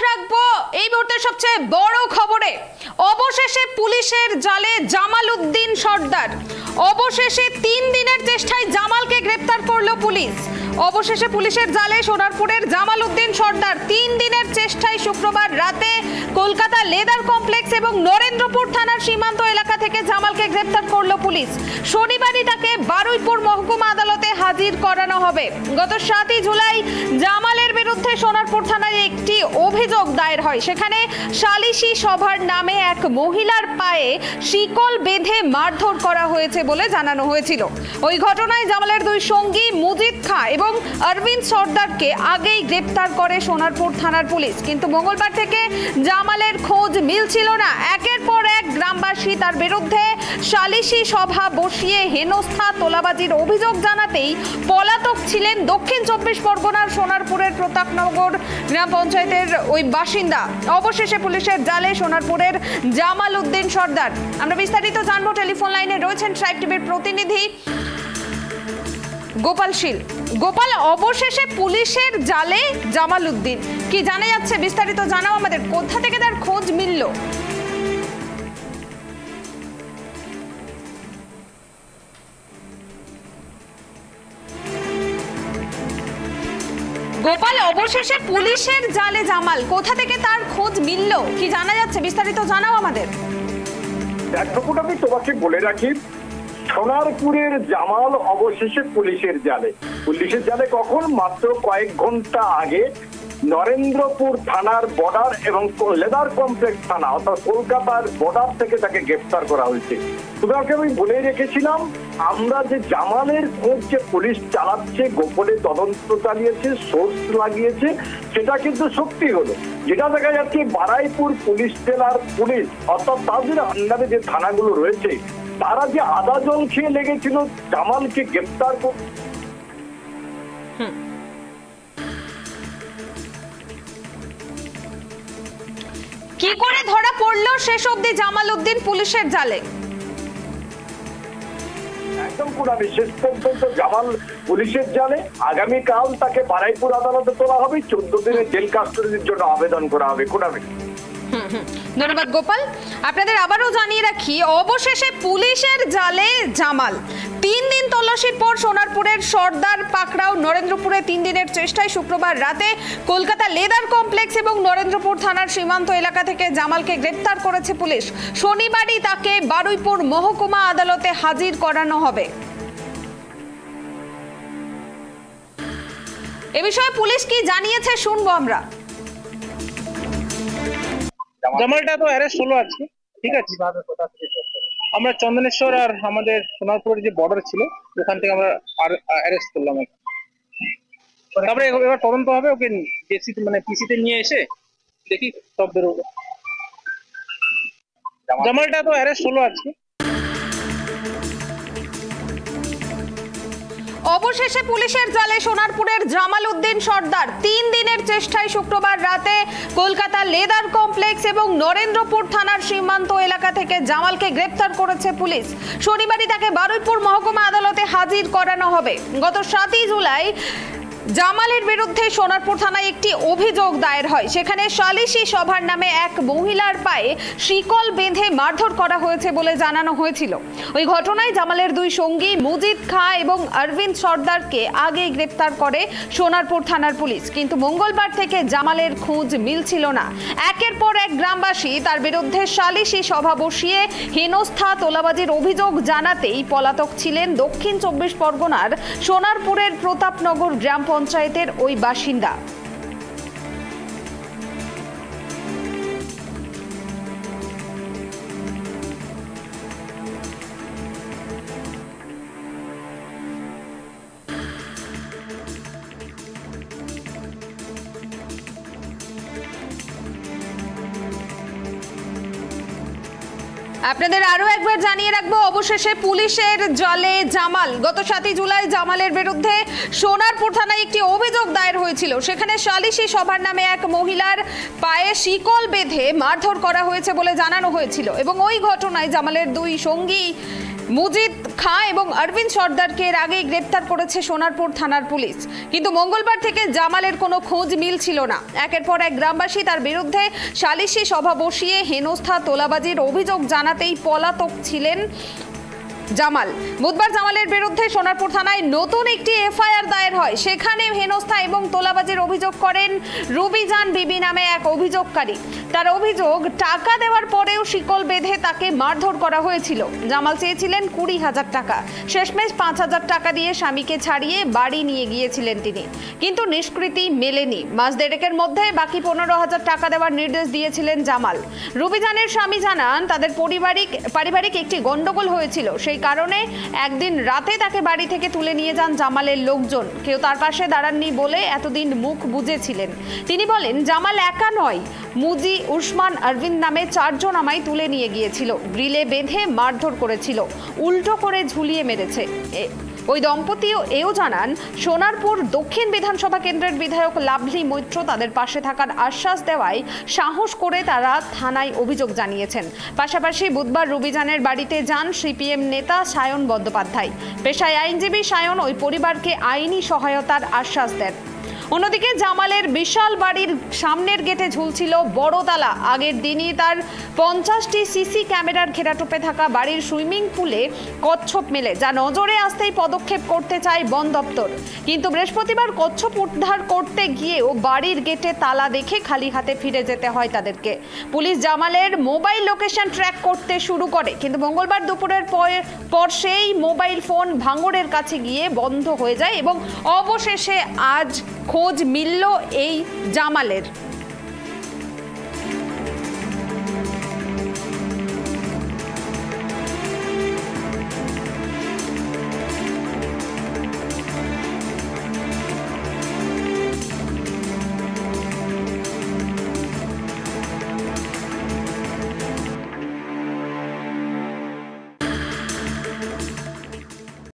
রাখবো এই মুহূর্তে সবচেয়ে বড় খবরে। অবশেষে পুলিশের জালে জামাল উদ্দিন সর্দার। অবশেষে 3 দিনের চেষ্টায় জামালকে গ্রেফতার করলো পুলিশ। অবশেষে পুলিশের জালে সোনারপুরের জামাল উদ্দিন সর্দার 3 দিনের চেষ্টায় শুক্রবার রাতে কলকাতা লেদার কমপ্লেক্স এবং নরেন্দ্রপুর থানার সীমান্ত এলাকা থেকে জামালকে গ্রেফতার করলো পুলিশ। শনিবারই তাকে বারুইপুর মহকুমা আদালতে হাজির করানো হবে। গত 7 জুলাই জামালের বিরুদ্ধে সোনারপুর থানায় একটি অভিযোগ দায়ের হয়। সেখানে সালিশি সভার নামে এক মহিলার পায়ে শিকল বেঁধে মারধর করা হয়েছে বলে জানানো হয়েছিল। ওই ঘটনায় জামালের 2 সঙ্গী মুজিদ খাঁ এবং অরবিন্দ সর্দারকে আগেই গ্রেফতার করে সোনারপুর থানার পুলিশ। কিন্তু মঙ্গলবার থেকে জামালের খোঁজ মিলছিল না। একের পর এক গ্রামবাসী তার বিরুদ্ধে সালিশি সভা বসিয়ে হেনস্থা তোলাবাজির অভিযোগ জানাতেই পলাতক ছিলেন দক্ষিণ 24 পরগনার সোনারপুরের প্রতাপনগর গ্রাম পঞ্চায়েতের ওই বাসিন্দা। অবশেষে পুলিশের জালে সোনারপুরের জামাল উদ্দিন সর্দার। আমরা বিস্তারিত জানবো। টেলিফোন লাইনে রয়েছেন ট্রাইব টিভির প্রতিনিধি গোপাল শীল। গোপাল, অবশেষে পুলিশের জালে জামাল উদ্দিন, কি জানা যাচ্ছে বিস্তারিত জানাও আমাদের। কোথা থেকে তার খোঁজ মিলল? গোপাল, অবশেষে পুলিশের জালে জামাল, কোথা থেকে তার খোঁজ মিলল, কি জানা যাচ্ছে বিস্তারিত জানাও আমাদের। দেখুন, আমি তোমাকে বলে রাখি, সোনারপুরের জামাল অবশেষে পুলিশের জালে। পুলিশের জালে কখন? মাত্র কয়েক ঘন্টা আগে নরেন্দ্রপুর থানার বর্ডার এবং লেদার কমপ্লেক্স থানা অর্থাৎ কলকাতার বর্ডার থেকে তাকে গ্রেফতার করা হয়েছে। তোমাকে আমি বলে রেখেছিলাম, আমরা যে জামালের খোঁজ যে পুলিশ চালাচ্ছে, গোপনে তদন্ত চালিয়েছে, সোর্স লাগিয়েছে, সেটা কিন্তু সত্যি হলো। যেটা দেখা যাচ্ছে বারুইপুর পুলিশ জেলার পুলিশ অর্থাৎ তাদের আন্ডারে যে থানাগুলো রয়েছে, তারা যে আদা জল খেয়ে লেগেছিল জামালকে গ্রেফতার করতে। কি করে ধরা পড়লো শেষ অবধি জামাল উদ্দিন পুলিশের জালে? একদম পুরানি শেষ পর্যন্ত জামাল পুলিশের জালে। আগামীকাল তাকে বারুইপুর আদালতে তোলা হবে, 14 দিনের জেল কাস্টডির জন্য আবেদন করা হবে। ধন্যবাদ গোপাল। আপনাদের আবারও জানিয়ে রাখি, অবশেষে পুলিশের জালে জামাল। 3 দিন তল্লাশির পর সোনারপুরের সর্দার পাকড়াও নরেন্দ্রপুরে 3 দিনের চেষ্টায় শুক্রবার রাতে কলকাতা লেদার কমপ্লেক্স এবং নরেন্দ্রপুর থানার সীমান্ত এলাকা থেকে জামালকে গ্রেফতার করেছে পুলিশ। শনিবারই তাকে বারুইপুর মহকুমা আদালতে হাজির করানো হবে। এ বিষয়ে পুলিশ কি জানিয়েছে শুনবো আমরা। জামালটা তো অ্যারেস্ট হলো আজকে, ঠিক আছে। আমরা চন্দনেশ্বর আর আমাদের সোনারপুরের যে বর্ডার ছিল ওখান থেকে আমরা অ্যারেস্ট করলাম। তারপরে এবার তদন্ত হবে, ওকে জেসি মানে পিসিতে নিয়ে এসে দেখি সব বেরোবে। জামালটা তো অ্যারেস্ট হলো আজকে। অবশেষে পুলিশের জালে সোনারপুরের জামাল উদ্দিন সর্দার। 3 দিনের চেষ্টায় শুক্রবার রাতে কলকাতা লেদার কমপ্লেক্স এবং নরেন্দ্রপুর থানার সীমান্ত এলাকা থেকে জামালকে গ্রেফতার করেছে পুলিশ। শনিবারই তাকে বারুইপুর মহকুমা আদালতে হাজির করানো হবে। গত 7 জুলাই জামালের বিরুদ্ধে সোনারপুর থানায় একটি অভিযোগ দায়ের হয়। সেখানে সালিশি সভার নামে এক মহিলার পায়ে শিকল বেঁধে মারধর করা হয়েছে বলে জানানো হয়েছিল। ওই ঘটনায় জামালের 2 সঙ্গী মুজিদ খাঁ এবং অরবিন্দ সর্দারকে আগেই গ্রেফতার করে সোনারপুর থানার পুলিশ। কিন্তু মঙ্গলবার থেকে জামালের খোঁজ মিলছিল না। একের পর এক গ্রামবাসী তার বিরুদ্ধে সালিশি সভা বসিয়ে হেনস্থা তোলাবাজির অভিযোগ জানাতেই পলাতক ছিলেন দক্ষিণ 24 পরগনার সোনারপুরের প্রতাপনগর গ্রাম পঞ্চায়েতের ওই বাসিন্দা। আপনাদের আরো একবার জানিয়ে রাখবো, অবশেষে পুলিশের জালে জামাল। গত 7 জুলাই জামালের বিরুদ্ধে সোনারপুর থানায় একটি অভিযোগ দায়ের হয়েছিল। সেখানে সালিশি সভার নামে এক মহিলার পায়ে শিকল বেঁধে মারধর করা হয়েছে বলে জানানো হয়েছিল এবং ওই ঘটনায় জামালের 2 সঙ্গী মুজিদ খাঁ এবং অরবিন্দ সর্দারকে এর আগেই গ্রেপ্তার করেছে সোনারপুর থানার পুলিশ, কিন্তু মঙ্গলবার থেকে জামালের কোনো খোঁজ মিলছিল না। একের পর এক গ্রামবাসী তার বিরুদ্ধে সালিশি সভা বসিয়ে হেনস্থা তোলাবাজির অভিযোগ জানাতেই পলাতক ছিলেন জামাল। বুধবার জামালের বিরুদ্ধে সোনারপুর থানায় নতুন একটি এফআইআর দায়ের হয়। সেখানে হেনস্থা এবং তোলাবাজির অভিযোগ করেন রুবিজান বিবি নামে এক অভিযোগকারী। তার অভিযোগ, টাকা দেওয়ার পরেও শিকল বেঁধে তাকে মারধর করা হয়েছিল। জামাল চেয়েছিলেন 20,000 টাকা, শেষমেশ 5,000 টাকা দিয়ে স্বামীকে ছাড়িয়ে বাড়ি নিয়ে গিয়েছিলেন তিনি, কিন্তু নিষ্কৃতি মেলেনি। মাস দেড়েকের মধ্যে বাকি 15,000 টাকা দেওয়ার নির্দেশ দিয়েছিলেন জামাল। রুবিজানের স্বামী জানান, তাদের পারিবারিক একটি গন্ডগোল হয়েছিল, সেই কারণে একদিন রাতে তাকে বাড়ি থেকে তুলে নিয়ে যান জামালের লোকজন। কেউ তার পাশে দাঁড়াননি বলে এতদিন মুখ বুজেছিলেন। তিনি বলেন, জামাল একা নয়, মুজি, উসমান, অরবিন্দ নামে 4 জন আমায় তুলে নিয়ে গিয়েছিল, গ্রিলে বেঁধে মারধর করেছিল, উল্টো করে ঝুলিয়ে মেরেছে। ওই দম্পতিও এও জানান, সোনারপুর দক্ষিণ বিধানসভা কেন্দ্রের বিধায়ক লাভলি মৈত্র তাদের পাশে থাকার আশ্বাস দেওয়ায় সাহস করে তারা থানায় অভিযোগ জানিয়েছেন। পাশাপাশি বুধবার রুবিজানের বাড়িতে যান সিপিএম নেতা সায়ন বন্দ্যোপাধ্যায়। পেশায় আইনজীবী সায়ন ওই পরিবারকে আইনি সহায়তার আশ্বাস দেন। অন্যদিকে জামালের বিশাল বাড়ির সামনের গেটে ঝুলছিল বড় তালা। আগের দিনই তার 50টি সিসি ক্যামেরার ঘেরাটোপে থাকা বাড়ির সুইমিং পুলে কচ্ছপ মেলে, যা নজরে আসতেই পদক্ষেপ করতে চায় বন দপ্তর। কিন্তু বৃহস্পতিবার কচ্ছপ উদ্ধার করতে গিয়েও বাড়ির গেটে তালা দেখে খালি হাতে ফিরে যেতে হয় তাদেরকে। পুলিশ জামালের মোবাইল লোকেশন ট্র্যাক করতে শুরু করে, কিন্তু মঙ্গলবার দুপুরের পর সেই মোবাইল ফোন ভাঙড়ের কাছে গিয়ে বন্ধ হয়ে যায় এবং অবশেষে আজ খোঁজ মিলল এই জামালের।